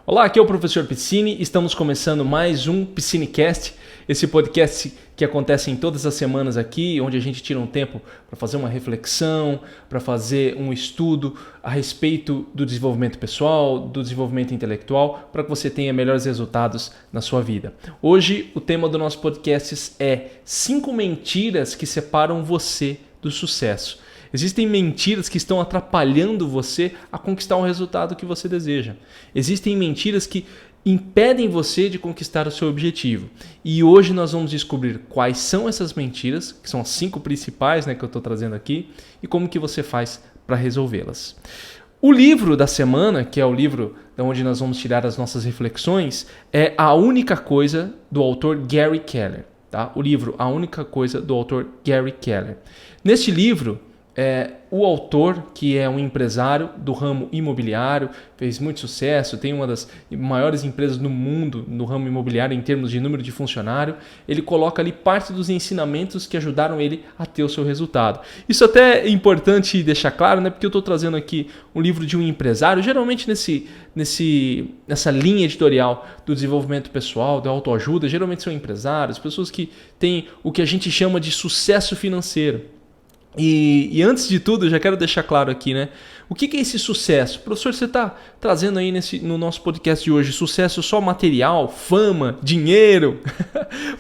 Olá, aqui é o professor Piscine, estamos começando mais um Piscinecast, esse podcast que acontece em todas as semanas aqui, onde a gente tira um tempo para fazer uma reflexão, para fazer um estudo a respeito do desenvolvimento pessoal, do desenvolvimento intelectual, para que você tenha melhores resultados na sua vida. Hoje o tema do nosso podcast é 5 mentiras que separam você do sucesso. Existem mentiras que estão atrapalhando você a conquistar o resultado que você deseja. Existem mentiras que impedem você de conquistar o seu objetivo. E hoje nós vamos descobrir quais são essas mentiras, que são as 5 principais, que eu estou trazendo aqui, e como que você faz para resolvê-las. O livro da semana, que é o livro onde nós vamos tirar as nossas reflexões, é A Única Coisa, do autor Gary Keller. Tá? O livro A Única Coisa, do autor Gary Keller. Neste livro, o autor, que é um empresário do ramo imobiliário, fez muito sucesso, tem uma das maiores empresas no mundo no ramo imobiliário em termos de número de funcionário, ele coloca ali parte dos ensinamentos que ajudaram ele a ter o seu resultado. Isso até é importante deixar claro, porque eu estou trazendo aqui um livro de um empresário, geralmente nessa linha editorial do desenvolvimento pessoal, da autoajuda, geralmente são empresários, pessoas que têm o que a gente chama de sucesso financeiro. E antes de tudo, eu já quero deixar claro aqui, o que é esse sucesso? Professor, você está trazendo aí no nosso podcast de hoje sucesso só material, fama, dinheiro?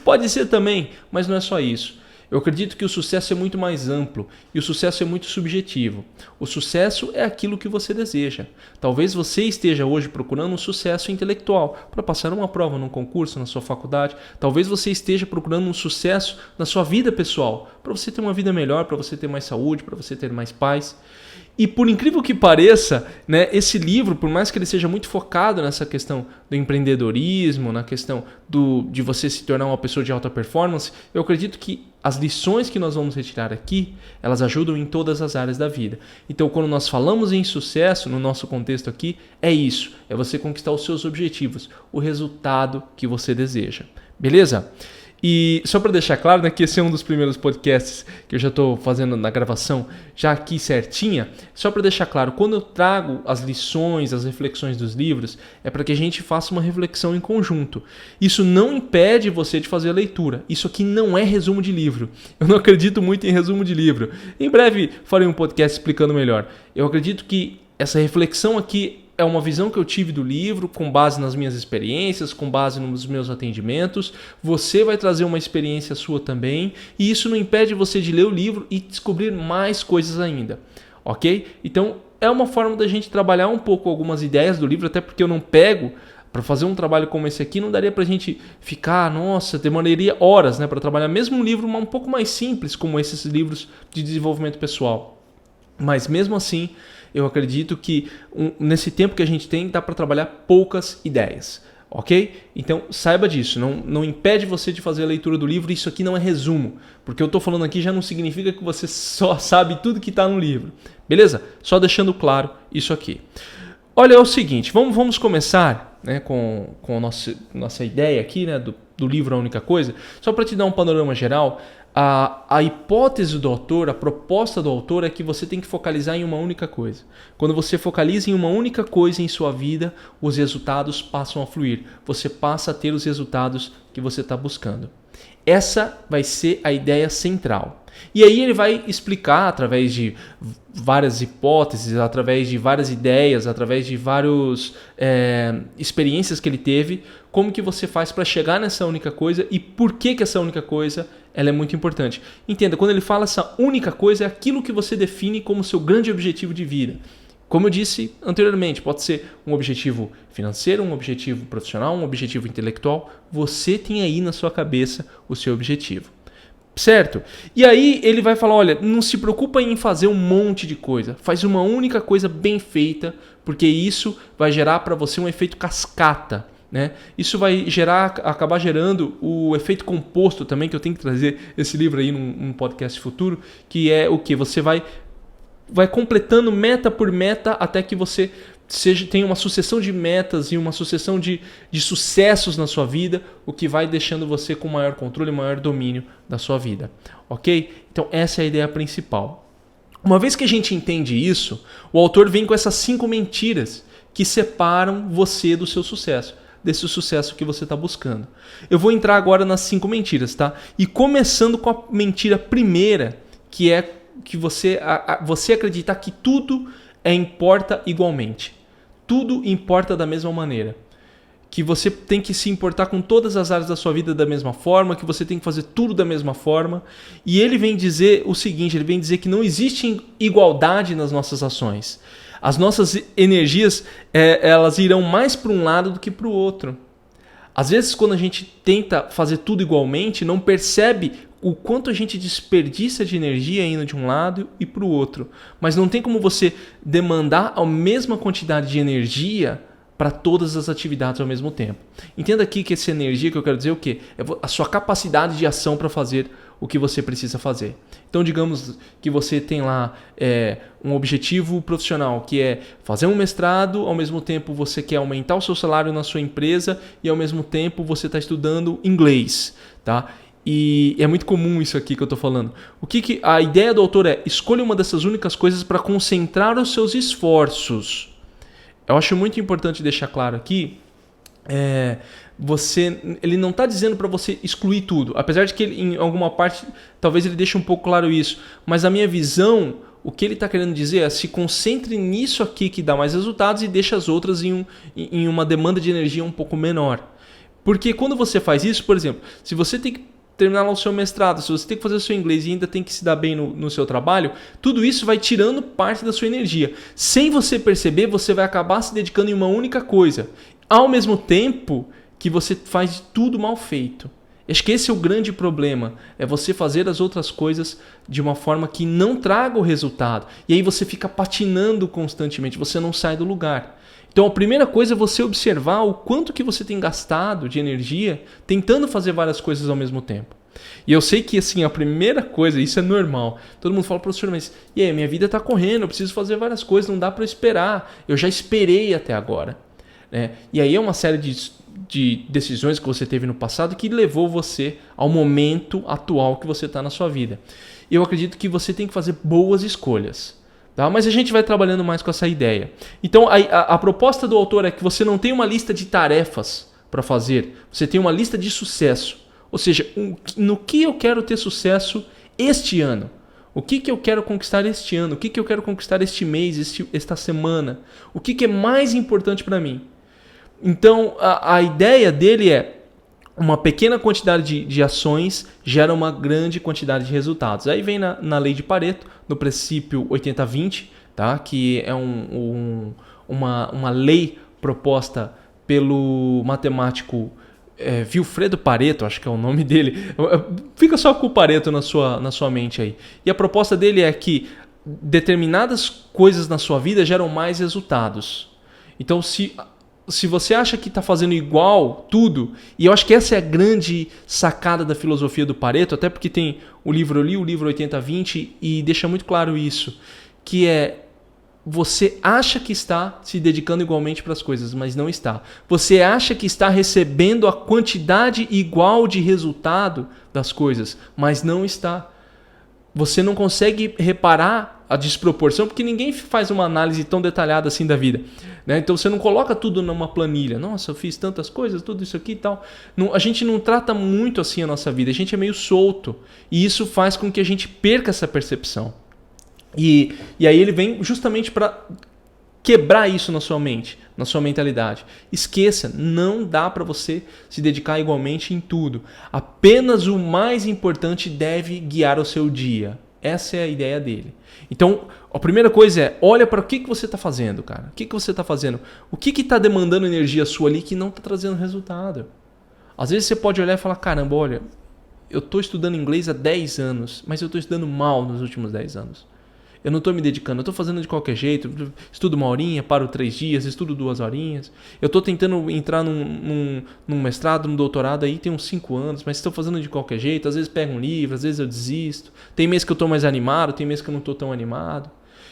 Pode ser também, mas não é só isso. Eu acredito que o sucesso é muito mais amplo e o sucesso é muito subjetivo. O sucesso é aquilo que você deseja. Talvez você esteja hoje procurando um sucesso intelectual para passar uma prova num concurso, na sua faculdade. Talvez você esteja procurando um sucesso na sua vida pessoal, para você ter uma vida melhor, para você ter mais saúde, para você ter mais paz. E por incrível que pareça, esse livro, por mais que ele seja muito focado nessa questão do empreendedorismo, na questão de você se tornar uma pessoa de alta performance, eu acredito que as lições que nós vamos retirar aqui, elas ajudam em todas as áreas da vida. Então, quando nós falamos em sucesso, no nosso contexto aqui, é isso, é você conquistar os seus objetivos, o resultado que você deseja. Beleza? E só para deixar claro, que esse é um dos primeiros podcasts que eu já estou fazendo na gravação, já aqui certinha, só para deixar claro, quando eu trago as lições, as reflexões dos livros, é para que a gente faça uma reflexão em conjunto. Isso não impede você de fazer a leitura. Isso aqui não é resumo de livro. Eu não acredito muito em resumo de livro. Em breve farei um podcast explicando melhor. Eu acredito que essa reflexão aqui é uma visão que eu tive do livro, com base nas minhas experiências, com base nos meus atendimentos. Você vai trazer uma experiência sua também, e isso não impede você de ler o livro e descobrir mais coisas ainda, ok? Então, é uma forma da gente trabalhar um pouco algumas ideias do livro, até porque eu não pego, para fazer um trabalho como esse aqui, não daria para a gente ficar, demoraria horas para trabalhar, mesmo um livro um pouco mais simples, como esses livros de desenvolvimento pessoal. Mas mesmo assim, eu acredito que nesse tempo que a gente tem, dá para trabalhar poucas ideias, ok? Então saiba disso, não impede você de fazer a leitura do livro, isso aqui não é resumo, porque eu estou falando aqui já não significa que você só sabe tudo que está no livro, beleza? Só deixando claro isso aqui. Olha, é o seguinte, vamos começar com a nossa ideia aqui do livro A Única Coisa, só para te dar um panorama geral. A hipótese do autor, a proposta do autor é que você tem que focalizar em uma única coisa. Quando você focaliza em uma única coisa em sua vida, os resultados passam a fluir. Você passa a ter os resultados que você está buscando. Essa vai ser a ideia central. E aí ele vai explicar através de várias hipóteses, através de várias ideias, através de várias experiências que ele teve, como que você faz para chegar nessa única coisa e por que essa única coisa ela é muito importante. Entenda, quando ele fala essa única coisa, é aquilo que você define como seu grande objetivo de vida. Como eu disse anteriormente, pode ser um objetivo financeiro, um objetivo profissional, um objetivo intelectual. Você tem aí na sua cabeça o seu objetivo. Certo? E aí ele vai falar, olha, não se preocupa em fazer um monte de coisa. Faz uma única coisa bem feita, porque isso vai gerar para você um efeito cascata. Isso vai acabar gerando o efeito composto também, que eu tenho que trazer esse livro aí num podcast futuro, que é o que? Você vai completando meta por meta até que você tenha uma sucessão de metas e uma sucessão de sucessos na sua vida, o que vai deixando você com maior controle e maior domínio da sua vida. Ok? Então essa é a ideia principal. Uma vez que a gente entende isso, o autor vem com essas 5 mentiras que separam você do seu sucesso, desse sucesso que você está buscando. Eu vou entrar agora nas 5 mentiras, tá? E começando com a mentira primeira, que é que você acreditar que tudo importa igualmente. Tudo importa da mesma maneira. Que você tem que se importar com todas as áreas da sua vida da mesma forma, que você tem que fazer tudo da mesma forma. E ele vem dizer o seguinte, ele vem dizer que não existe igualdade nas nossas ações. As nossas energias, elas irão mais para um lado do que para o outro. Às vezes, quando a gente tenta fazer tudo igualmente, não percebe o quanto a gente desperdiça de energia indo de um lado e para o outro. Mas não tem como você demandar a mesma quantidade de energia para todas as atividades ao mesmo tempo. Entenda aqui que essa energia que eu quero dizer é o quê? É a sua capacidade de ação para fazer o que você precisa fazer. Então, digamos que você tem lá um objetivo profissional, que é fazer um mestrado, ao mesmo tempo você quer aumentar o seu salário na sua empresa e ao mesmo tempo você está estudando inglês, tá? E é muito comum isso aqui que eu estou falando. A ideia do autor é: escolha uma dessas únicas coisas para concentrar os seus esforços. Eu acho muito importante deixar claro aqui, ele não está dizendo para você excluir tudo, apesar de que ele, em alguma parte talvez ele deixe um pouco claro isso, mas a minha visão, o que ele está querendo dizer é: se concentre nisso aqui que dá mais resultados e deixa as outras em uma demanda de energia um pouco menor. Porque quando você faz isso, por exemplo, se você tem que terminar lá o seu mestrado, se você tem que fazer o seu inglês e ainda tem que se dar bem no seu trabalho, tudo isso vai tirando parte da sua energia. Sem você perceber, você vai acabar se dedicando em uma única coisa, ao mesmo tempo que você faz tudo mal feito. Acho que esse é o grande problema, é você fazer as outras coisas de uma forma que não traga o resultado. E aí você fica patinando constantemente, você não sai do lugar. Então a primeira coisa é você observar o quanto que você tem gastado de energia tentando fazer várias coisas ao mesmo tempo. E eu sei que assim, a primeira coisa, isso é normal. Todo mundo fala: professor, mas e aí, minha vida está correndo, eu preciso fazer várias coisas, não dá para esperar. Eu já esperei até agora. E aí é uma série de decisões que você teve no passado que levou você ao momento atual que você está na sua vida. Eu acredito que você tem que fazer boas escolhas. Tá? Mas a gente vai trabalhando mais com essa ideia. Então a proposta do autor é que você não tem uma lista de tarefas para fazer, você tem uma lista de sucesso. Ou seja, no que eu quero ter sucesso este ano? O que eu quero conquistar este ano? O que eu quero conquistar este mês, esta semana? O que é mais importante para mim? Então a ideia dele é: uma pequena quantidade de ações gera uma grande quantidade de resultados. Aí vem na lei de Pareto, no princípio 80-20, tá? Que é uma lei proposta pelo matemático Vilfredo Pareto, acho que é o nome dele. Fica só com o Pareto na sua mente aí. E a proposta dele é que determinadas coisas na sua vida geram mais resultados. Então, se você acha que está fazendo igual tudo, e eu acho que essa é a grande sacada da filosofia do Pareto, até porque tem eu li o livro 80-20 e deixa muito claro isso, que é: você acha que está se dedicando igualmente para as coisas, mas não está. Você acha que está recebendo a quantidade igual de resultado das coisas, mas não está. Você não consegue reparar a desproporção, porque ninguém faz uma análise tão detalhada assim da vida. Né? Então você não coloca tudo numa planilha. Nossa, eu fiz tantas coisas, tudo isso aqui e tal. A gente não trata muito assim a nossa vida, a gente é meio solto. E isso faz com que a gente perca essa percepção. E aí ele vem justamente para quebrar isso na sua mente, na sua mentalidade. Esqueça, não dá para você se dedicar igualmente em tudo. Apenas o mais importante deve guiar o seu dia. Essa é a ideia dele. Então, a primeira coisa é: olha para o que você está fazendo, cara. O que você está fazendo? O que está demandando energia sua ali que não está trazendo resultado? Às vezes você pode olhar e falar: caramba, olha, eu estou estudando inglês há 10 anos, mas eu estou estudando mal nos últimos 10 anos. Eu não estou me dedicando, eu estou fazendo de qualquer jeito, estudo 1 horinha, paro 3 dias, estudo 2 horinhas. Eu estou tentando entrar num mestrado, num doutorado aí tem uns 5 anos, mas estou fazendo de qualquer jeito. Às vezes pego um livro, às vezes eu desisto. Tem mês que eu estou mais animado, tem mês que eu não estou tão animado.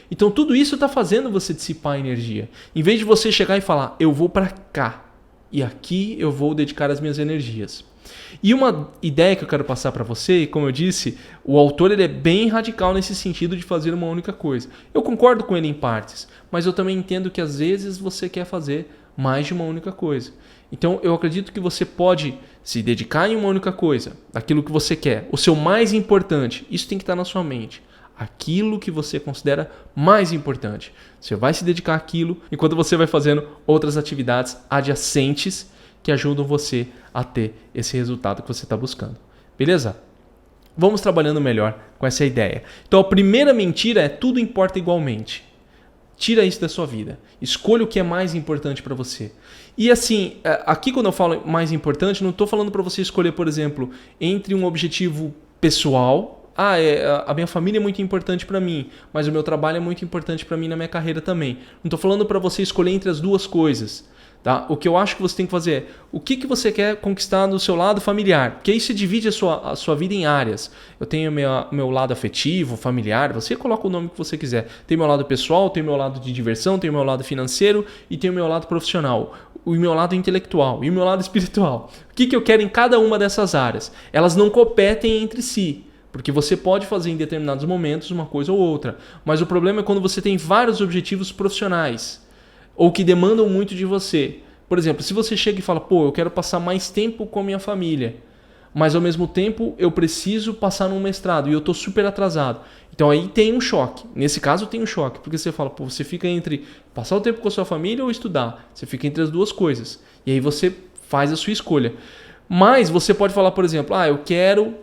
Então tudo isso está fazendo você dissipar energia. Em vez de você chegar e falar: eu vou para cá e aqui eu vou dedicar as minhas energias. E uma ideia que eu quero passar para você, e como eu disse, o autor ele é bem radical nesse sentido de fazer uma única coisa. Eu concordo com ele em partes, mas eu também entendo que às vezes você quer fazer mais de uma única coisa. Então eu acredito que você pode se dedicar em uma única coisa, aquilo que você quer, o seu mais importante, isso tem que estar na sua mente. Aquilo que você considera mais importante. Você vai se dedicar àquilo enquanto você vai fazendo outras atividades adjacentes que ajudam você a ter esse resultado que você está buscando. Beleza? Vamos trabalhando melhor com essa ideia. Então a primeira mentira é tudo importa igualmente. Tira isso da sua vida. Escolha o que é mais importante para você. E assim, aqui quando eu falo mais importante, não estou falando para você escolher, por exemplo, entre um objetivo pessoal. A minha família é muito importante para mim, mas o meu trabalho é muito importante para mim na minha carreira também. Não estou falando para você escolher entre as duas coisas. Tá? O que eu acho que você tem que fazer é o que você quer conquistar no seu lado familiar. Porque aí você divide a sua vida em áreas. Eu tenho meu lado afetivo, familiar, você coloca o nome que você quiser. Tem meu lado pessoal, tem meu lado de diversão, tem meu lado financeiro e tem o meu lado profissional. O meu lado intelectual e o meu lado espiritual. O que eu quero em cada uma dessas áreas? Elas não competem entre si. Porque você pode fazer em determinados momentos uma coisa ou outra. Mas o problema é quando você tem vários objetivos profissionais ou que demandam muito de você. Por exemplo, se você chega e fala, eu quero passar mais tempo com a minha família, mas ao mesmo tempo eu preciso passar num mestrado e eu estou super atrasado. Então aí tem um choque. Nesse caso tem um choque, porque você fala, você fica entre passar o tempo com a sua família ou estudar. Você fica entre as duas coisas. E aí você faz a sua escolha. Mas você pode falar, por exemplo, eu quero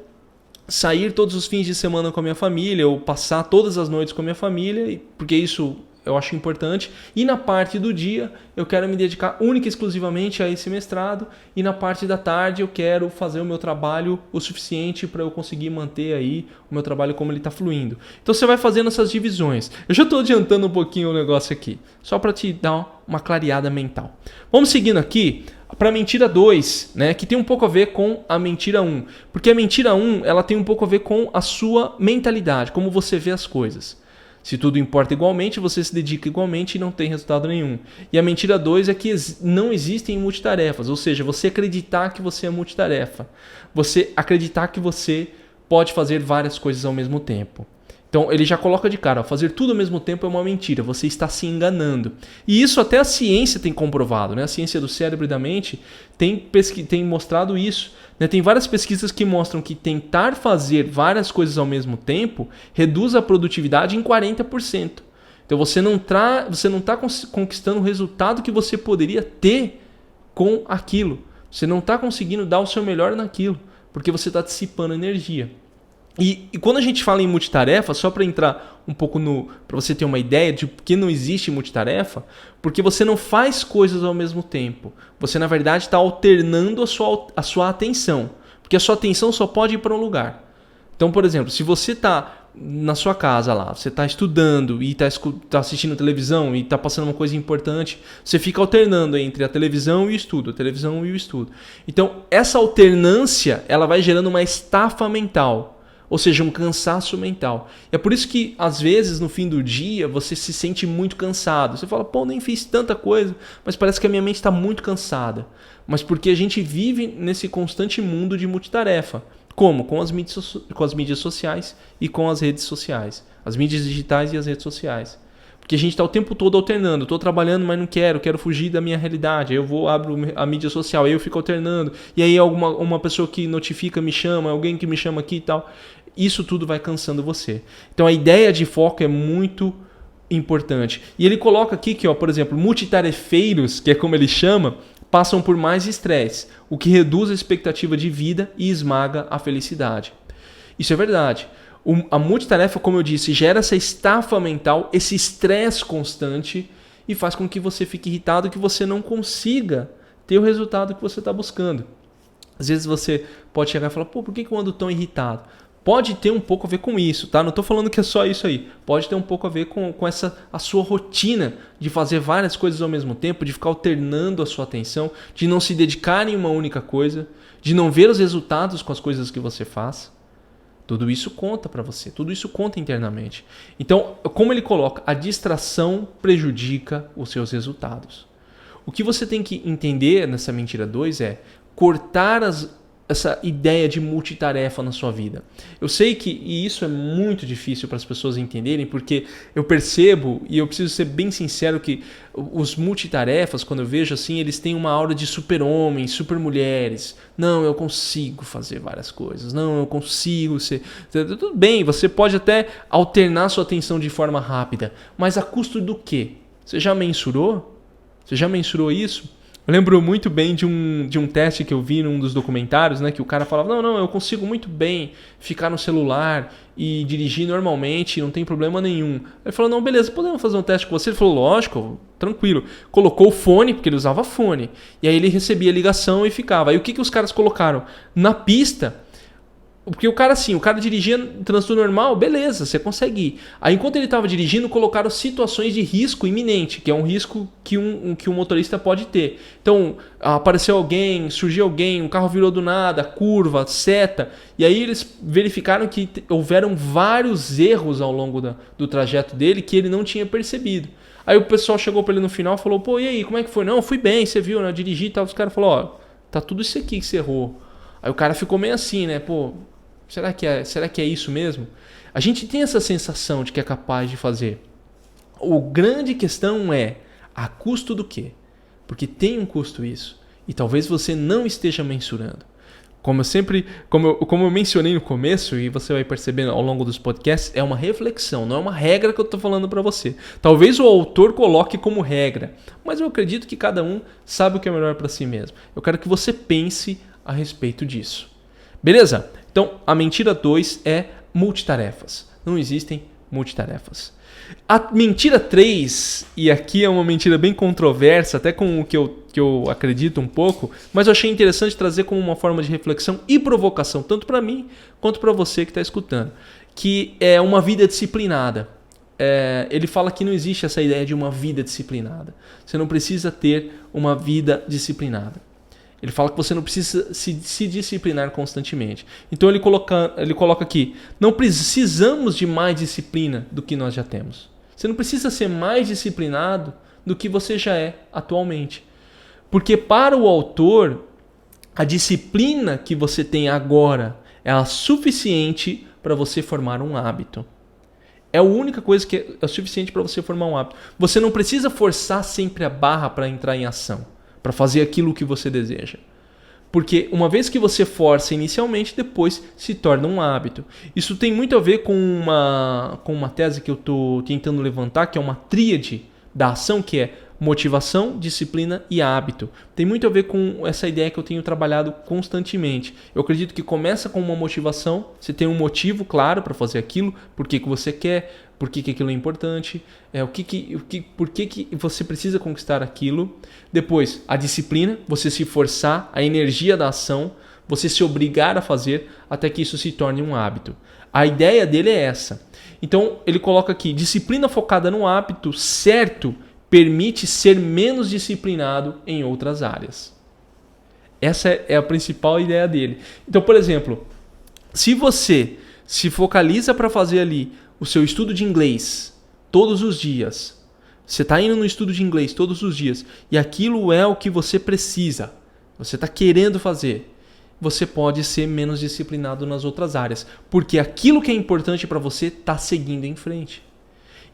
sair todos os fins de semana com a minha família, ou passar todas as noites com a minha família, porque isso eu acho importante. E na parte do dia eu quero me dedicar única e exclusivamente a esse mestrado, e na parte da tarde eu quero fazer o meu trabalho o suficiente para eu conseguir manter aí o meu trabalho como ele está fluindo. Então você vai fazendo essas divisões. Eu já estou adiantando um pouquinho o negócio aqui, só para te dar uma clareada mental. Vamos seguindo aqui para a mentira 2, né, que tem um pouco a ver com a mentira 1. Porque a mentira 1 ela tem um pouco a ver com a sua mentalidade, como você vê as coisas. Se tudo importa igualmente, você se dedica igualmente e não tem resultado nenhum. E a mentira 2 é que não existem multitarefas, ou seja, você acreditar que você é multitarefa. Você acreditar que você pode fazer várias coisas ao mesmo tempo. Então ele já coloca de cara, fazer tudo ao mesmo tempo é uma mentira, você está se enganando. E isso até a ciência tem comprovado, né? A ciência do cérebro e da mente tem mostrado isso. Né? Tem várias pesquisas que mostram que tentar fazer várias coisas ao mesmo tempo reduz a produtividade em 40%. Então você não está conquistando o resultado que você poderia ter com aquilo. Você não está conseguindo dar o seu melhor naquilo, porque você está dissipando energia. E quando a gente fala em multitarefa, só para entrar um pouco para você ter uma ideia de por que não existe multitarefa, porque você não faz coisas ao mesmo tempo. Você, na verdade, está alternando a sua atenção, porque a sua atenção só pode ir para um lugar. Então, por exemplo, se você está na sua casa lá, você está estudando e está assistindo televisão e está passando uma coisa importante, você fica alternando entre a televisão e o estudo, a televisão e o estudo. Então, essa alternância ela vai gerando uma estafa mental. Ou seja, um cansaço mental. É por isso que, às vezes, no fim do dia, você se sente muito cansado. Você fala, nem fiz tanta coisa, mas parece que a minha mente está muito cansada. Mas porque a gente vive nesse constante mundo de multitarefa. Como? Com as mídias sociais e com as redes sociais. As mídias digitais e as redes sociais. Porque a gente está o tempo todo alternando. Estou trabalhando, mas não quero fugir da minha realidade. Aí eu abro a mídia social, aí eu fico alternando. E aí uma pessoa que notifica me chama, alguém que me chama aqui e tal. Isso tudo vai cansando você. Então a ideia de foco é muito importante. E ele coloca aqui que, por exemplo, multitarefeiros, que é como ele chama, passam por mais estresse, o que reduz a expectativa de vida e esmaga a felicidade. Isso é verdade. A multitarefa, como eu disse, gera essa estafa mental, esse estresse constante e faz com que você fique irritado, que você não consiga ter o resultado que você está buscando. Às vezes você pode chegar e falar, por que eu ando tão irritado? Pode ter um pouco a ver com isso, tá? Não estou falando que é só isso aí. Pode ter um pouco a ver com a sua rotina de fazer várias coisas ao mesmo tempo, de ficar alternando a sua atenção, de não se dedicar em uma única coisa, de não ver os resultados com as coisas que você faz. Tudo isso conta para você, tudo isso conta internamente. Então, como ele coloca, a distração prejudica os seus resultados. O que você tem que entender nessa mentira 2 é cortar essa ideia de multitarefa na sua vida. Eu sei que e isso é muito difícil para as pessoas entenderem, porque eu percebo, e eu preciso ser bem sincero, que os multitarefas, quando eu vejo assim, eles têm uma aura de super-homens, super-mulheres. Não, eu consigo fazer várias coisas. Não, eu consigo ser... Tudo bem, você pode até alternar sua atenção de forma rápida, mas a custo do quê? Você já mensurou? Você já mensurou isso? Eu lembro muito bem de um teste que eu vi num dos documentários, né, que o cara falava, não, eu consigo muito bem ficar no celular e dirigir normalmente, não tem problema nenhum. Ele falou, não, beleza, podemos fazer um teste com você? Ele falou, lógico, tranquilo. Colocou o fone, porque ele usava fone, e aí ele recebia ligação e ficava. Aí o que os caras colocaram? Na pista... Porque o cara dirigia no trânsito normal, beleza, você consegue ir. Aí enquanto ele estava dirigindo, colocaram situações de risco iminente, que é um risco que um motorista pode ter. Então, apareceu alguém, surgiu alguém, um carro virou do nada, curva, seta. E aí eles verificaram que houveram vários erros ao longo do trajeto dele que ele não tinha percebido. Aí o pessoal chegou para ele no final e falou, pô, e aí, como é que foi? Não, fui bem, você viu, né? Eu dirigi e tal. Os caras falaram, tá tudo isso aqui que você errou. Aí o cara ficou meio assim, né? Pô... Será que é isso mesmo? A gente tem essa sensação de que é capaz de fazer. A grande questão é, a custo do quê? Porque tem um custo isso. E talvez você não esteja mensurando. Como eu mencionei no começo, e você vai percebendo ao longo dos podcasts, é uma reflexão, não é uma regra que eu estou falando para você. Talvez o autor coloque como regra, mas eu acredito que cada um sabe o que é melhor para si mesmo. Eu quero que você pense a respeito disso. Beleza? Então, a mentira 2 é multitarefas. Não existem multitarefas. A mentira 3, e aqui é uma mentira bem controversa, até com o que eu acredito um pouco, mas eu achei interessante trazer como uma forma de reflexão e provocação, tanto para mim quanto para você que está escutando, que é uma vida disciplinada. Ele fala que não existe essa ideia de uma vida disciplinada. Você não precisa ter uma vida disciplinada. Ele fala que você não precisa se disciplinar constantemente. Então ele coloca aqui, não precisamos de mais disciplina do que nós já temos. Você não precisa ser mais disciplinado do que você já é atualmente. Porque para o autor, a disciplina que você tem agora é a suficiente para você formar um hábito. É a única coisa que é suficiente para você formar um hábito. Você não precisa forçar sempre a barra para entrar em ação, para fazer aquilo que você deseja. Porque uma vez que você força inicialmente, depois se torna um hábito. Isso tem muito a ver com uma tese que eu estou tentando levantar, que é uma tríade da ação, que é motivação, disciplina e hábito. Tem muito a ver com essa ideia que eu tenho trabalhado constantemente. Eu acredito que começa com uma motivação, você tem um motivo claro para fazer aquilo, por que você quer, por que aquilo é importante, por que você precisa conquistar aquilo. Depois, a disciplina, você se forçar, a energia da ação, você se obrigar a fazer até que isso se torne um hábito. A ideia dele é essa. Então, ele coloca aqui, disciplina focada no hábito certo permite ser menos disciplinado em outras áreas. Essa é a principal ideia dele. Então, por exemplo, se você se focaliza para fazer ali o seu estudo de inglês todos os dias, você está indo no estudo de inglês todos os dias e aquilo é o que você precisa, você está querendo fazer, você pode ser menos disciplinado nas outras áreas, porque aquilo que é importante para você está seguindo em frente.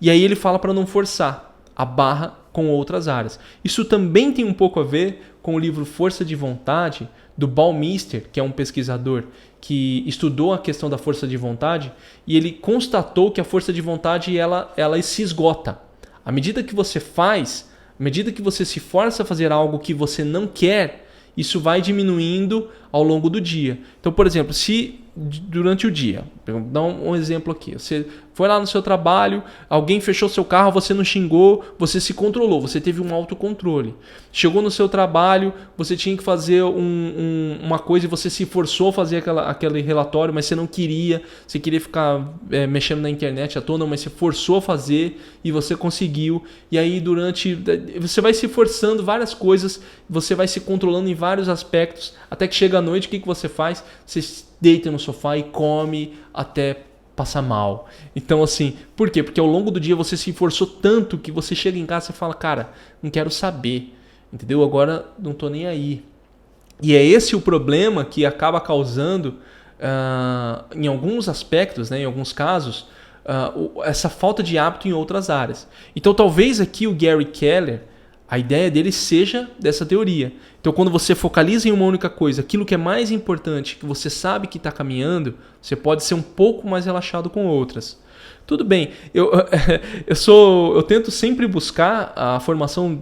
E aí ele fala para não forçar a barra com outras áreas. Isso também tem um pouco a ver com o livro Força de Vontade, do Baumeister, que é um pesquisador que estudou a questão da força de vontade, e ele constatou que a força de vontade ela se esgota. À medida que você faz, à medida que você se força a fazer algo que você não quer, isso vai diminuindo ao longo do dia. Então, por exemplo, se durante o dia, vou dar um exemplo aqui, você foi lá no seu trabalho, alguém fechou seu carro, você não xingou, você se controlou, você teve um autocontrole. Chegou no seu trabalho, você tinha que fazer uma coisa e você se forçou a fazer aquele relatório, mas você não queria, você queria ficar mexendo na internet à toa, mas você forçou a fazer e você conseguiu. E aí você vai se forçando várias coisas, você vai se controlando em vários aspectos, até que chega a noite, o que você faz? Você deita no sofá e come até passar mal. Então assim, por quê? Porque ao longo do dia você se esforçou tanto que você chega em casa e fala, cara, não quero saber, entendeu? Agora não tô nem aí. E é esse o problema que acaba causando, em alguns aspectos, né, em alguns casos, essa falta de hábito em outras áreas. Então talvez aqui o Gary Keller, a ideia dele seja dessa teoria. Então quando você focaliza em uma única coisa, aquilo que é mais importante, que você sabe que está caminhando, você pode ser um pouco mais relaxado com outras. Tudo bem, eu tento sempre buscar a formação,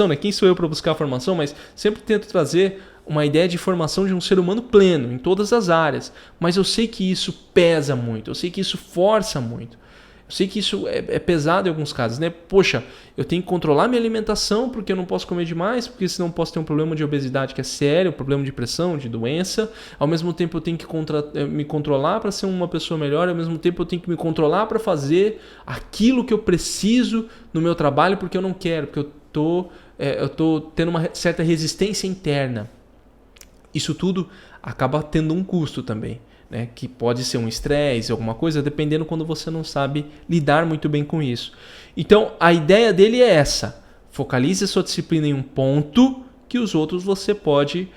né? Quem sou eu para buscar a formação? Mas sempre tento trazer uma ideia de formação de um ser humano pleno em todas as áreas. Mas eu sei que isso pesa muito, eu sei que isso força muito. Eu sei que isso é pesado em alguns casos, né? Poxa, eu tenho que controlar minha alimentação porque eu não posso comer demais, porque senão posso ter um problema de obesidade que é sério, um problema de pressão, de doença. Ao mesmo tempo eu tenho que me controlar para ser uma pessoa melhor, ao mesmo tempo eu tenho que me controlar para fazer aquilo que eu preciso no meu trabalho porque eu não quero, porque eu tô tendo uma certa resistência interna. Isso tudo acaba tendo um custo também. Né, que pode ser um estresse, alguma coisa, dependendo quando você não sabe lidar muito bem com isso. Então, a ideia dele é essa. Focalize a sua disciplina em um ponto que os outros você pode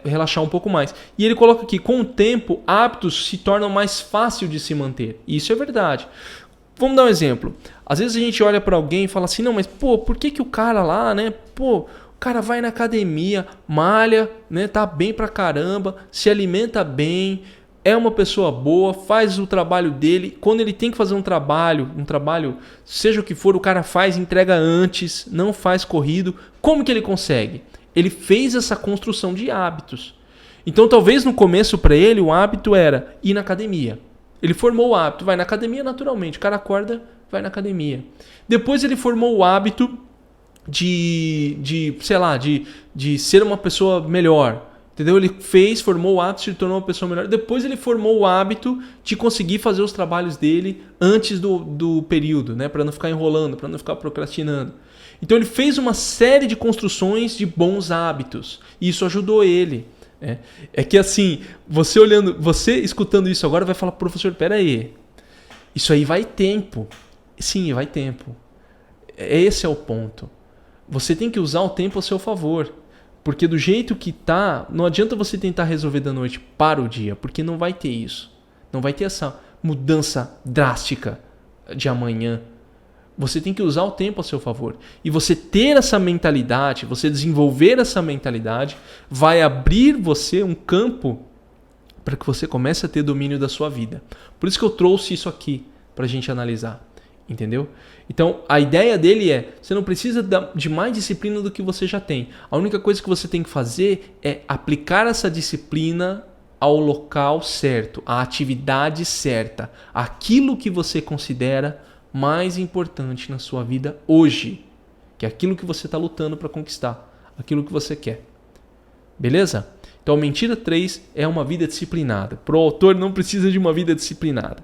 relaxar um pouco mais. E ele coloca aqui, com o tempo, hábitos se tornam mais fácil de se manter. Isso é verdade. Vamos dar um exemplo. Às vezes a gente olha para alguém e fala assim, não, mas pô, por que o cara lá, né, pô, o cara vai na academia, malha, né, tá bem pra caramba, se alimenta bem, é uma pessoa boa, faz o trabalho dele. Quando ele tem que fazer um trabalho, seja o que for, o cara faz, entrega antes, não faz corrido. Como que ele consegue? Ele fez essa construção de hábitos. Então talvez no começo para ele o hábito era ir na academia. Ele formou o hábito, vai na academia naturalmente, o cara acorda, vai na academia. Depois ele formou o hábito de ser uma pessoa melhor. Entendeu? Ele formou o hábito, se tornou uma pessoa melhor. Depois ele formou o hábito de conseguir fazer os trabalhos dele antes do período, né? Para não ficar enrolando, para não ficar procrastinando. Então ele fez uma série de construções de bons hábitos. E isso ajudou ele. Né? É que assim, você escutando isso agora vai falar, professor, peraí, isso aí vai tempo. Sim, vai tempo. Esse é o ponto. Você tem que usar o tempo a seu favor. Porque do jeito que tá, não adianta você tentar resolver da noite para o dia, porque não vai ter isso. Não vai ter essa mudança drástica de amanhã. Você tem que usar o tempo a seu favor. E você ter essa mentalidade, você desenvolver essa mentalidade, vai abrir você um campo para que você comece a ter domínio da sua vida. Por isso que eu trouxe isso aqui para a gente analisar. Entendeu? Então, a ideia dele é, você não precisa de mais disciplina do que você já tem. A única coisa que você tem que fazer é aplicar essa disciplina ao local certo, à atividade certa, aquilo que você considera mais importante na sua vida hoje, que é aquilo que você está lutando para conquistar, aquilo que você quer. Beleza? Então, mentira 3 é uma vida disciplinada. Para o autor, não precisa de uma vida disciplinada.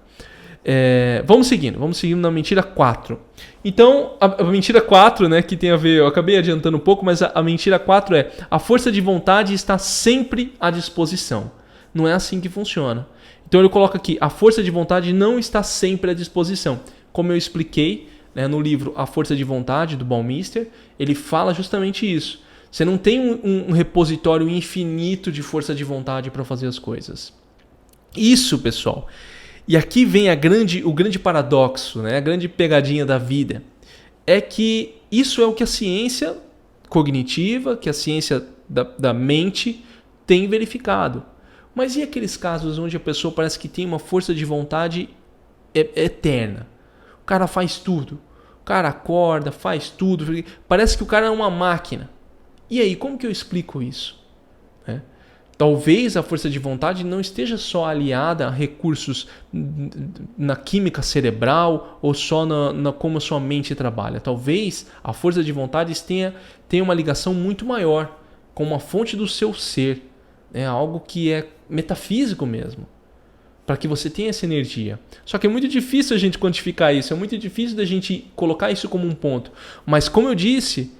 Vamos seguindo na mentira 4. Então, a mentira 4, né, que tem a ver, eu acabei adiantando um pouco, mas a mentira 4 é: a força de vontade está sempre à disposição. Não é assim que funciona. Então ele coloca aqui, a força de vontade não está sempre à disposição. Como eu expliquei, né, no livro A Força de Vontade, do Baumeister, ele fala justamente isso. Você não tem um repositório infinito de força de vontade para fazer as coisas. Isso, pessoal. E aqui vem o grande paradoxo, né? A grande pegadinha da vida. É que isso é o que a ciência cognitiva, que a ciência da mente tem verificado. Mas e aqueles casos onde a pessoa parece que tem uma força de vontade eterna? O cara faz tudo. O cara acorda, faz tudo. Parece que o cara é uma máquina. E aí, como que eu explico isso? Talvez a força de vontade não esteja só aliada a recursos na química cerebral ou só na como a sua mente trabalha. Talvez a força de vontade tenha uma ligação muito maior com uma fonte do seu ser. Algo que é metafísico mesmo, para que você tenha essa energia. Só que é muito difícil a gente quantificar isso, é muito difícil da gente colocar isso como um ponto. Mas como eu disse,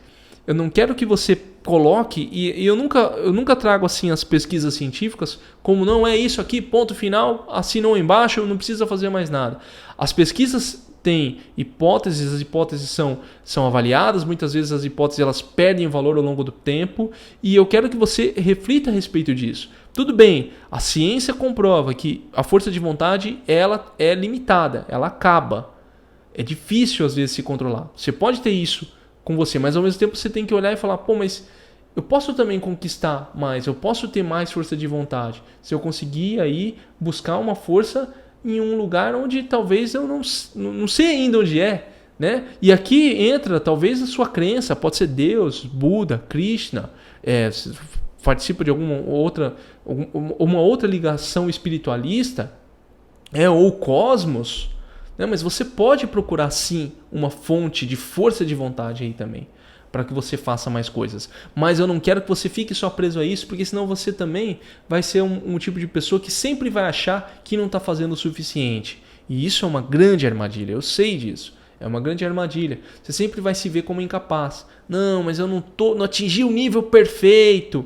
eu não quero que você coloque, e eu nunca trago assim as pesquisas científicas como não é isso aqui, ponto final, assinam embaixo, não precisa fazer mais nada. As pesquisas têm hipóteses, as hipóteses são avaliadas, muitas vezes as hipóteses elas perdem valor ao longo do tempo, e eu quero que você reflita a respeito disso. Tudo bem, a ciência comprova que a força de vontade ela é limitada, ela acaba. É difícil às vezes se controlar. Você pode ter isso com você, mas ao mesmo tempo você tem que olhar e falar, pô, mas eu posso também conquistar mais, eu posso ter mais força de vontade. Se eu conseguir aí buscar uma força em um lugar onde talvez eu não sei ainda onde é, né? E aqui entra talvez a sua crença, pode ser Deus, Buda, Krishna, participa de uma outra ligação espiritualista, ou o cosmos, né? Mas você pode procurar sim uma fonte de força de vontade aí também, para que você faça mais coisas. Mas eu não quero que você fique só preso a isso, porque senão você também vai ser um tipo de pessoa que sempre vai achar que não está fazendo o suficiente. E isso é uma grande armadilha, eu sei disso. É uma grande armadilha. Você sempre vai se ver como incapaz. Não, mas eu não atingi o nível perfeito.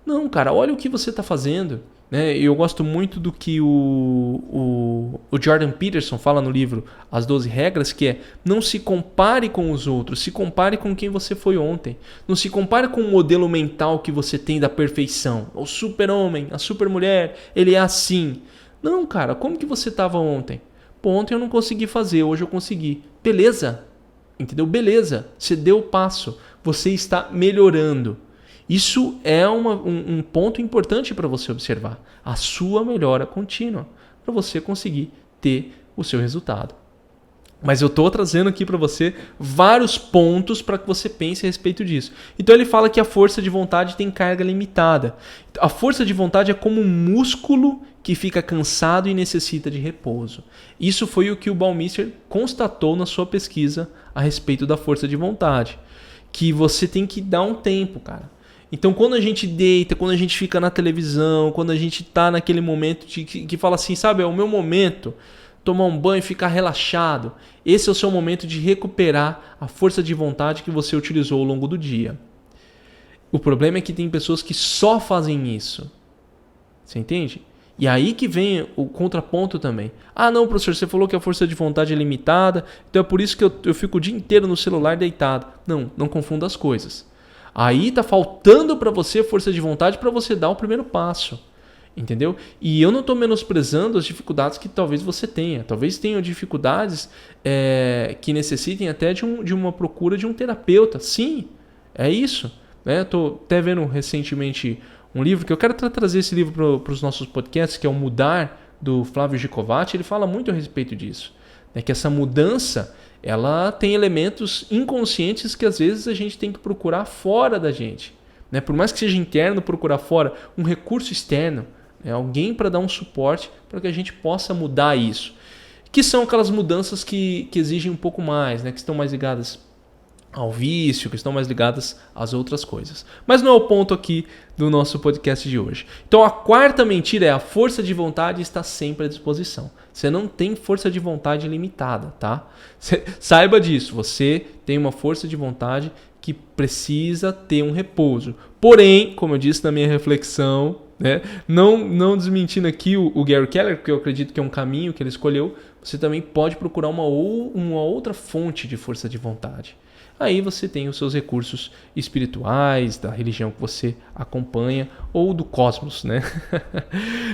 Não, cara, olha o que você está fazendo. Eu gosto muito do que o Jordan Peterson fala no livro As 12 Regras, que é: não se compare com os outros, se compare com quem você foi ontem. Não se compare com o modelo mental que você tem da perfeição. O super-homem, a super-mulher, ele é assim. Não, cara, como que você estava ontem? Pô, ontem eu não consegui fazer, hoje eu consegui. Beleza, entendeu? Beleza, você deu o passo, você está melhorando. Isso é um ponto importante para você observar. A sua melhora contínua, para você conseguir ter o seu resultado. Mas eu estou trazendo aqui para você vários pontos para que você pense a respeito disso. Então ele fala que a força de vontade tem carga limitada. A força de vontade é como um músculo que fica cansado e necessita de repouso. Isso foi o que o Baumeister constatou na sua pesquisa a respeito da força de vontade. Que você tem que dar um tempo, cara. Então quando a gente deita, quando a gente fica na televisão, quando a gente está naquele momento que fala assim, sabe, é o meu momento, tomar um banho e ficar relaxado. Esse é o seu momento de recuperar a força de vontade que você utilizou ao longo do dia. O problema é que tem pessoas que só fazem isso. Você entende? E aí que vem o contraponto também. Ah, não, professor, você falou que a força de vontade é limitada, então é por isso que eu fico o dia inteiro no celular deitado. Não confunda as coisas. Aí está faltando para você força de vontade para você dar o primeiro passo. Entendeu? E eu não estou menosprezando as dificuldades que talvez você tenha. Talvez tenham dificuldades que necessitem até de uma procura de um terapeuta. Sim, é isso. Estou até vendo recentemente um livro, que eu quero trazer esse livro para os nossos podcasts, que é o Mudar, do Flávio Gicovati. Ele fala muito a respeito disso. Que essa mudança ela tem elementos inconscientes que às vezes a gente tem que procurar fora da gente. Por mais que seja interno, procurar fora um recurso externo, alguém para dar um suporte para que a gente possa mudar isso. Que são aquelas mudanças que exigem um pouco mais, que estão mais ligadas ao vício, que estão mais ligadas às outras coisas. Mas não é o ponto aqui do nosso podcast de hoje. Então a quarta mentira é: a força de vontade está sempre à disposição. Você não tem força de vontade limitada, tá? Saiba disso, você tem uma força de vontade que precisa ter um repouso. Porém, como eu disse na minha reflexão, não desmentindo aqui o Gary Keller, porque eu acredito que é um caminho que ele escolheu, você também pode procurar uma outra fonte de força de vontade. Aí você tem os seus recursos espirituais, da religião que você acompanha, ou do cosmos,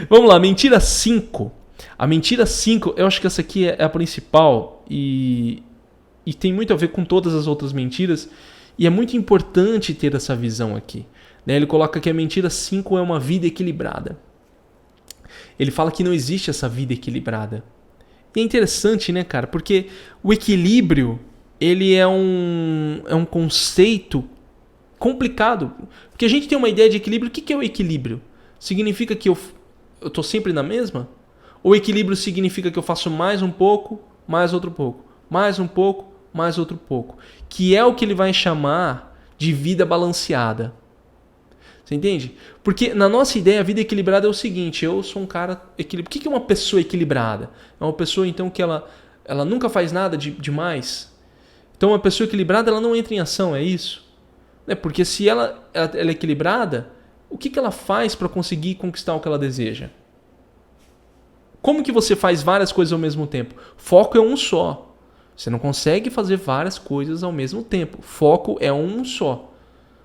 Vamos lá, mentira 5. A mentira 5, eu acho que essa aqui é a principal e tem muito a ver com todas as outras mentiras, e é muito importante ter essa visão aqui. Ele coloca que a mentira 5 é uma vida equilibrada. Ele fala que não existe essa vida equilibrada. E é interessante, cara, porque o equilíbrio ele é um conceito complicado. Porque a gente tem uma ideia de equilíbrio. O que é o equilíbrio? Significa que eu estou sempre na mesma? Ou equilíbrio significa que eu faço mais um pouco, mais outro pouco, mais um pouco, mais outro pouco? Que é o que ele vai chamar de vida balanceada. Você entende? Porque na nossa ideia, a vida equilibrada é o seguinte: eu sou um cara equilibrado. O que é uma pessoa equilibrada? É uma pessoa, então, que ela nunca faz nada demais. Então, uma pessoa equilibrada, ela não entra em ação, é isso? Porque se ela é equilibrada, o que ela faz para conseguir conquistar o que ela deseja? Como que você faz várias coisas ao mesmo tempo? Foco é um só. Você não consegue fazer várias coisas ao mesmo tempo. Foco é um só.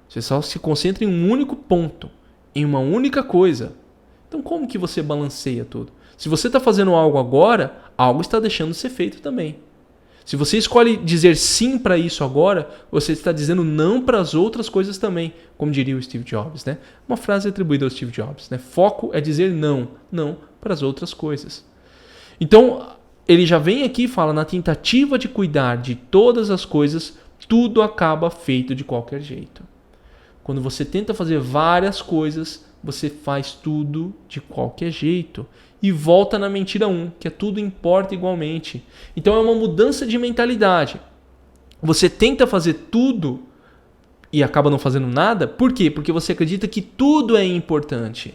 Você só se concentra em um único ponto, em uma única coisa. Então como que você balanceia tudo? Se você está fazendo algo agora, algo está deixando de ser feito também. Se você escolhe dizer sim para isso agora, você está dizendo não para as outras coisas também, como diria o Steve Jobs, né? Uma frase atribuída ao Steve Jobs, né? Foco é dizer não para as outras coisas. Então, ele já vem aqui e fala, na tentativa de cuidar de todas as coisas, tudo acaba feito de qualquer jeito. Quando você tenta fazer várias coisas, você faz tudo de qualquer jeito. E volta na mentira 1, que é tudo importa igualmente. Então é uma mudança de mentalidade. Você tenta fazer tudo e acaba não fazendo nada. Por quê? Porque você acredita que tudo é importante.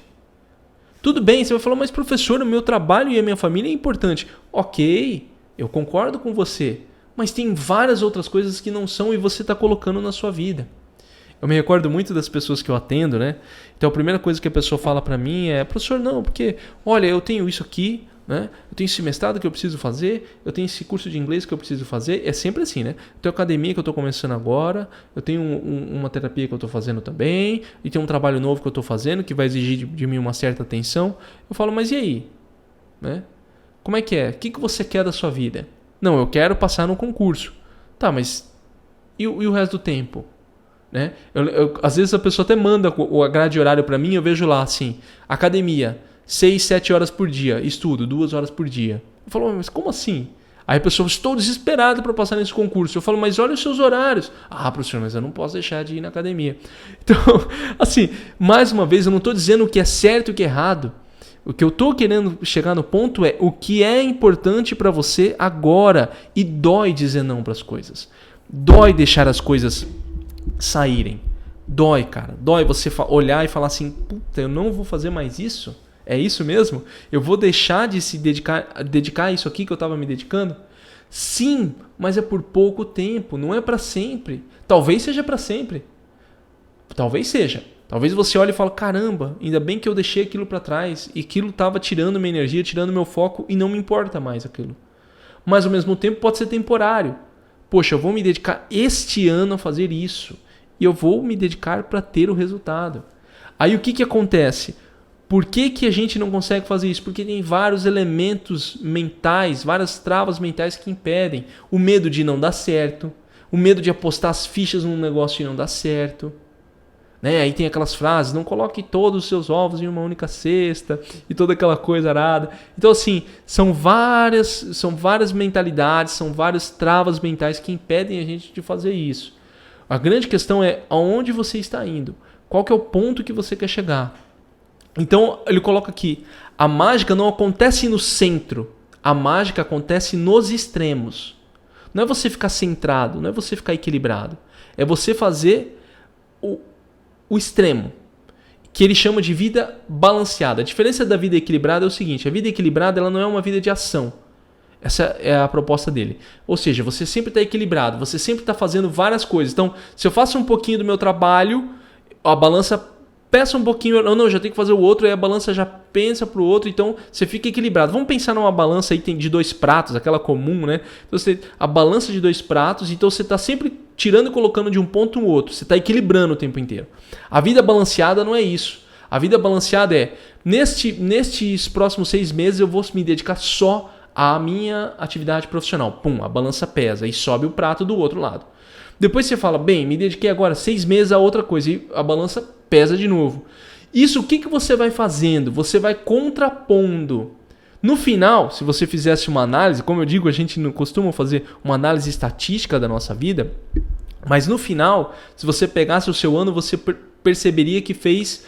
Tudo bem, você vai falar, mas professor, o meu trabalho e a minha família é importante. Ok, eu concordo com você. Mas tem várias outras coisas que não são e você está colocando na sua vida. Eu me recordo muito das pessoas que eu atendo, né? Então a primeira coisa que a pessoa fala para mim é, professor, não, porque, olha, eu tenho isso aqui, né? Eu tenho esse mestrado que eu preciso fazer, eu tenho esse curso de inglês que eu preciso fazer. É sempre assim, né? Eu tenho academia que eu estou começando agora, eu tenho uma terapia que eu estou fazendo também, e tem um trabalho novo que eu estou fazendo que vai exigir de mim uma certa atenção. Eu falo, mas e aí? Né? Como é que é? O que você quer da sua vida? Não, eu quero passar no concurso. Tá, mas e o resto do tempo? Né? Às vezes a pessoa até manda a grade horário para mim, eu vejo lá assim, academia, 6, 7 horas por dia, estudo, 2 horas por dia. Eu falo, mas como assim? Aí a pessoa, estou desesperado para passar nesse concurso. Eu falo, mas olha os seus horários. Ah, professor, mas eu não posso deixar de ir na academia. Então, assim, mais uma vez, eu não estou dizendo o que é certo e o que é errado. O que eu estou querendo chegar no ponto é o que é importante para você agora. E dói dizer não para as coisas. Dói deixar as coisas saírem. Dói, cara. Dói você olhar e falar assim, puta, eu não vou fazer mais isso? É isso mesmo? Eu vou deixar de se dedicar a isso aqui que eu estava me dedicando? Sim, mas é por pouco tempo, não é para sempre. Talvez seja para sempre. Talvez seja. Talvez você olhe e fale, caramba, ainda bem que eu deixei aquilo para trás e aquilo estava tirando minha energia, tirando meu foco e não me importa mais aquilo. Mas ao mesmo tempo pode ser temporário. Poxa, eu vou me dedicar este ano a fazer isso. E eu vou me dedicar para ter o resultado. Aí o que acontece? Por que a gente não consegue fazer isso? Porque tem vários elementos mentais, várias travas mentais que impedem. O medo de não dar certo. O medo de apostar as fichas num negócio e não dar certo. Né? Aí tem aquelas frases, não coloque todos os seus ovos em uma única cesta e toda aquela coisa arada. Então assim, são várias mentalidades, são várias travas mentais que impedem a gente de fazer isso. A grande questão é aonde você está indo, qual que é o ponto que você quer chegar. Então ele coloca aqui, a mágica não acontece no centro, a mágica acontece nos extremos. Não é você ficar centrado, não é você ficar equilibrado, é você fazer o extremo, que ele chama de vida balanceada. A diferença da vida equilibrada é o seguinte, a vida equilibrada ela não é uma vida de ação. Essa é a proposta dele. Ou seja, você sempre está equilibrado, você sempre está fazendo várias coisas. Então, se eu faço um pouquinho do meu trabalho, a balança pensa um pouquinho, não, já tem que fazer o outro, aí a balança já pensa para o outro, então você fica equilibrado. Vamos pensar numa balança aí de 2 pratos, aquela comum, né? Então, a balança de 2 pratos, então você está sempre tirando e colocando de um ponto no outro, você está equilibrando o tempo inteiro. A vida balanceada não é isso. A vida balanceada é, nestes próximos 6 meses eu vou me dedicar só à minha atividade profissional. Pum, a balança pesa e sobe o prato do outro lado. Depois você fala, bem, me dediquei agora 6 meses a outra coisa e a balança pesa de novo. Isso o que você vai fazendo? Você vai contrapondo. No final, se você fizesse uma análise, como eu digo, a gente não costuma fazer uma análise estatística da nossa vida, mas no final, se você pegasse o seu ano, você perceberia que fez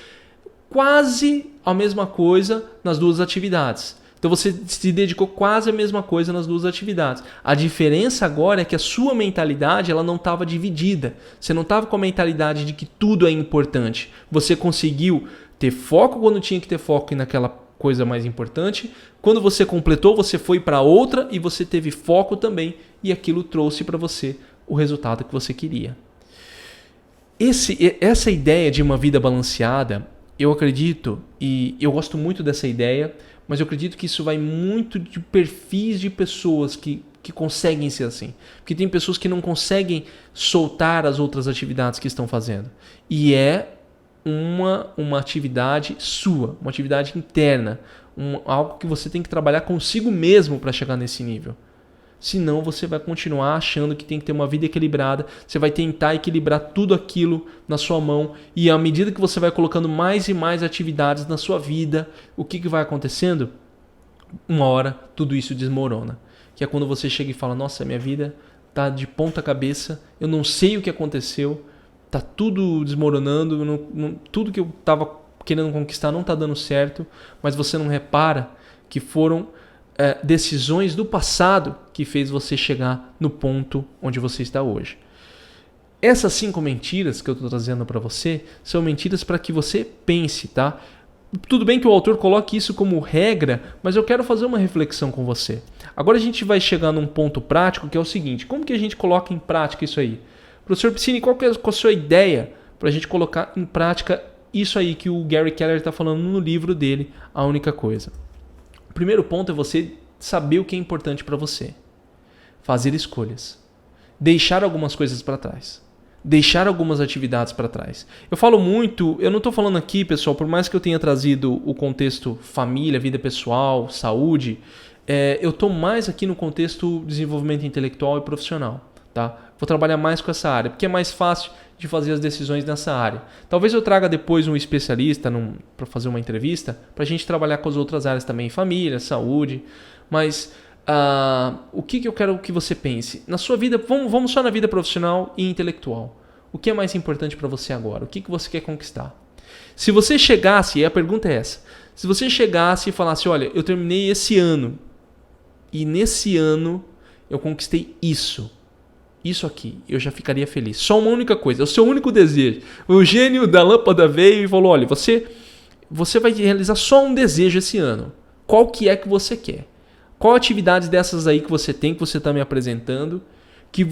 quase a mesma coisa nas 2 atividades. Então você se dedicou quase a mesma coisa nas 2 atividades. A diferença agora é que a sua mentalidade ela não estava dividida. Você não estava com a mentalidade de que tudo é importante. Você conseguiu ter foco quando tinha que ter foco naquela coisa mais importante. Quando você completou, você foi para outra e você teve foco também. E aquilo trouxe para você o resultado que você queria. Essa ideia de uma vida balanceada, eu acredito, e eu gosto muito dessa ideia, mas eu acredito que isso vai muito de perfis de pessoas que que conseguem ser assim. Porque tem pessoas que não conseguem soltar as outras atividades que estão fazendo. E é uma atividade sua, uma atividade interna, algo que você tem que trabalhar consigo mesmo para chegar nesse nível. Senão você vai continuar achando que tem que ter uma vida equilibrada, você vai tentar equilibrar tudo aquilo na sua mão e à medida que você vai colocando mais e mais atividades na sua vida, o que vai acontecendo? Uma hora tudo isso desmorona. Que é quando você chega e fala, nossa, minha vida tá de ponta cabeça, eu não sei o que aconteceu, tá tudo desmoronando, tudo que eu tava querendo conquistar não tá dando certo, mas você não repara que foram decisões do passado que fez você chegar no ponto onde você está hoje. Essas 5 mentiras que eu estou trazendo para você são mentiras para que você pense, tá? Tudo bem que o autor coloque isso como regra, mas eu quero fazer uma reflexão com você. Agora a gente vai chegar num ponto prático que é o seguinte: como que a gente coloca em prática isso aí? Professor Piscini, qual é a sua ideia para a gente colocar em prática isso aí que o Gary Keller está falando no livro dele, A Única Coisa? O primeiro ponto é você saber o que é importante para você. Fazer escolhas. Deixar algumas coisas para trás. Deixar algumas atividades para trás. Eu falo muito, eu não estou falando aqui, pessoal, por mais que eu tenha trazido o contexto família, vida pessoal, saúde, eu estou mais aqui no contexto desenvolvimento intelectual e profissional. Tá? Vou trabalhar mais com essa área, porque é mais fácil de fazer as decisões nessa área. Talvez eu traga depois um especialista para fazer uma entrevista, para a gente trabalhar com as outras áreas também, família, saúde, mas o que eu quero que você pense? Na sua vida, vamos só na vida profissional e intelectual. O que é mais importante para você agora? O que você quer conquistar? Se você chegasse, e a pergunta é essa, se você chegasse e falasse, olha, eu terminei esse ano, e nesse ano eu conquistei isso aqui, eu já ficaria feliz. Só uma única coisa, é o seu único desejo. O gênio da lâmpada veio e falou, olha, você vai realizar só um desejo esse ano. Qual que é que você quer? Qual atividade dessas aí que você tem, que você está me apresentando, que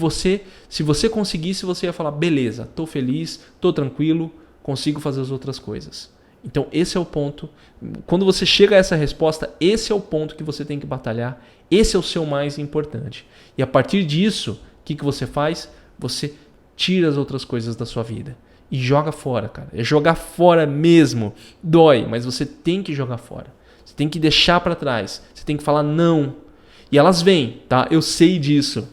se você conseguisse, você ia falar, beleza, estou feliz, estou tranquilo, consigo fazer as outras coisas. Então esse é o ponto. Quando você chega a essa resposta, esse é o ponto que você tem que batalhar, esse é o seu mais importante. E a partir disso, o que você faz? Você tira as outras coisas da sua vida e joga fora, cara. É jogar fora mesmo. Dói, mas você tem que jogar fora. Você tem que deixar para trás. Você tem que falar não. E elas vêm, tá? Eu sei disso.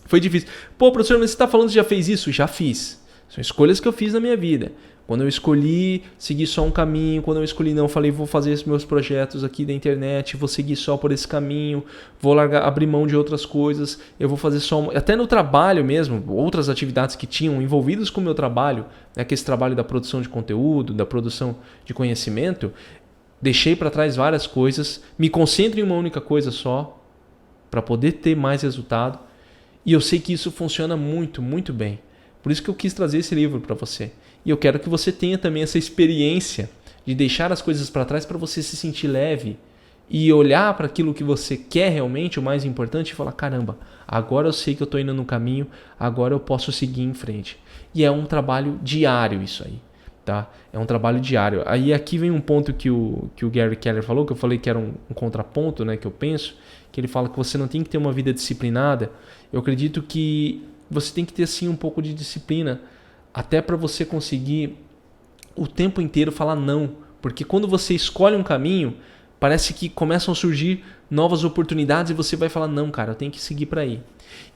Foi difícil. Pô, professor, mas você está falando que já fez isso? Já fiz. São escolhas que eu fiz na minha vida. Quando eu escolhi seguir só um caminho, quando eu escolhi não, falei, vou fazer esses meus projetos aqui da internet, vou seguir só por esse caminho, vou abrir mão de outras coisas, eu vou fazer só... Até no trabalho mesmo, outras atividades que tinham envolvidas com o meu trabalho, né, que esse trabalho da produção de conteúdo, da produção de conhecimento, deixei para trás várias coisas, me concentro em uma única coisa só, para poder ter mais resultado, e eu sei que isso funciona muito, muito bem. Por isso que eu quis trazer esse livro para você. E eu quero que você tenha também essa experiência de deixar as coisas para trás para você se sentir leve e olhar para aquilo que você quer realmente, o mais importante, e falar, caramba, agora eu sei que eu estou indo no caminho, agora eu posso seguir em frente. E é um trabalho diário isso aí, tá? É um trabalho diário. Aí aqui vem um ponto que o Gary Keller falou, que eu falei que era um contraponto, né, que eu penso, que ele fala que você não tem que ter uma vida disciplinada. Eu acredito que você tem que ter sim um pouco de disciplina, até para você conseguir o tempo inteiro falar não. Porque quando você escolhe um caminho, parece que começam a surgir novas oportunidades e você vai falar, não, cara, eu tenho que seguir para aí.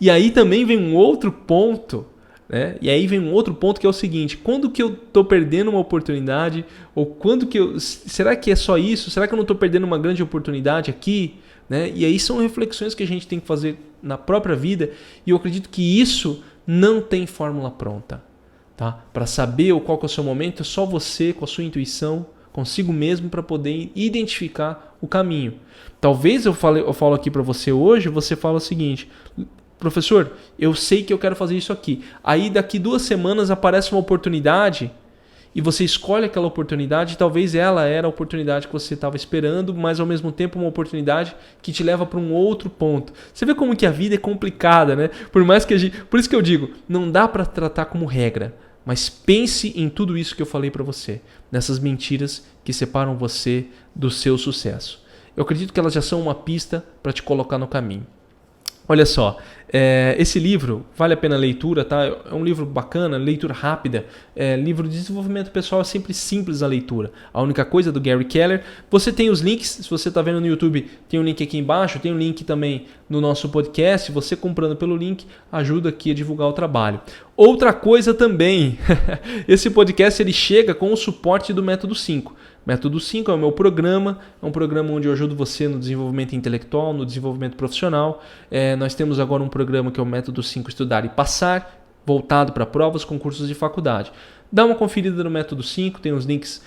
E aí também vem um outro ponto, né? E aí vem um outro ponto que é o seguinte, quando que eu estou perdendo uma oportunidade? Ou quando que será que é só isso? Será que eu não estou perdendo uma grande oportunidade aqui? Né? E aí são reflexões que a gente tem que fazer na própria vida, e eu acredito que isso não tem fórmula pronta. Tá? Para saber qual que é o seu momento, é só você, com a sua intuição, consigo mesmo, para poder identificar o caminho. Talvez eu falo aqui para você hoje, você fala o seguinte, professor, eu sei que eu quero fazer isso aqui. Aí daqui 2 semanas aparece uma oportunidade e você escolhe aquela oportunidade, talvez ela era a oportunidade que você estava esperando, mas ao mesmo tempo uma oportunidade que te leva para um outro ponto. Você vê como que a vida é complicada, né? Por isso que eu digo, não dá para tratar como regra, mas pense em tudo isso que eu falei para você, nessas mentiras que separam você do seu sucesso. Eu acredito que elas já são uma pista para te colocar no caminho. Olha só, esse livro vale a pena a leitura, tá? É um livro bacana, leitura rápida, livro de desenvolvimento pessoal, é sempre simples a leitura. A única coisa do Gary Keller, você tem os links, se você está vendo no YouTube, tem um link aqui embaixo, tem um link também no nosso podcast, você comprando pelo link ajuda aqui a divulgar o trabalho. Outra coisa também, esse podcast ele chega com o suporte do Método 5. Método 5 é o meu programa, é um programa onde eu ajudo você no desenvolvimento intelectual, no desenvolvimento profissional. Nós temos agora um programa que é o Método 5 Estudar e Passar, voltado para provas, concursos de faculdade. Dá uma conferida no Método 5, tem os links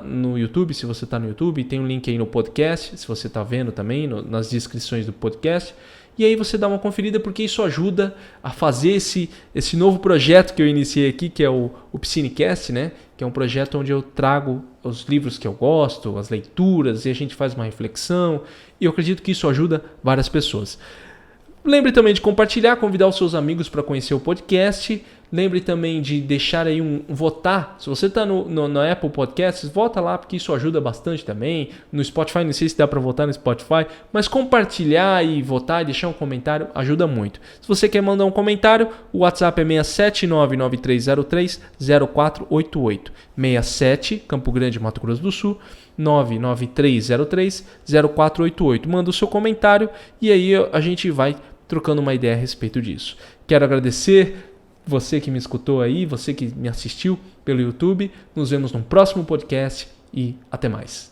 no YouTube, se você está no YouTube, tem um link aí no podcast, se você está vendo também, nas descrições do podcast. E aí você dá uma conferida porque isso ajuda a fazer esse novo projeto que eu iniciei aqui, que é o Piscinecast, né? Que é um projeto onde eu trago os livros que eu gosto, as leituras, e a gente faz uma reflexão. E eu acredito que isso ajuda várias pessoas. Lembre também de compartilhar, convidar os seus amigos para conhecer o podcast. Lembre também de deixar aí votar. Se você está no Apple Podcasts, vota lá, porque isso ajuda bastante também. No Spotify, não sei se dá para votar no Spotify, mas compartilhar e votar e deixar um comentário ajuda muito. Se você quer mandar um comentário, o WhatsApp é 67993030488. 67, Campo Grande, Mato Grosso do Sul, 993030488. Manda o seu comentário e aí a gente vai trocando uma ideia a respeito disso. Quero agradecer você que me escutou aí, você que me assistiu pelo YouTube. Nos vemos no próximo podcast e até mais.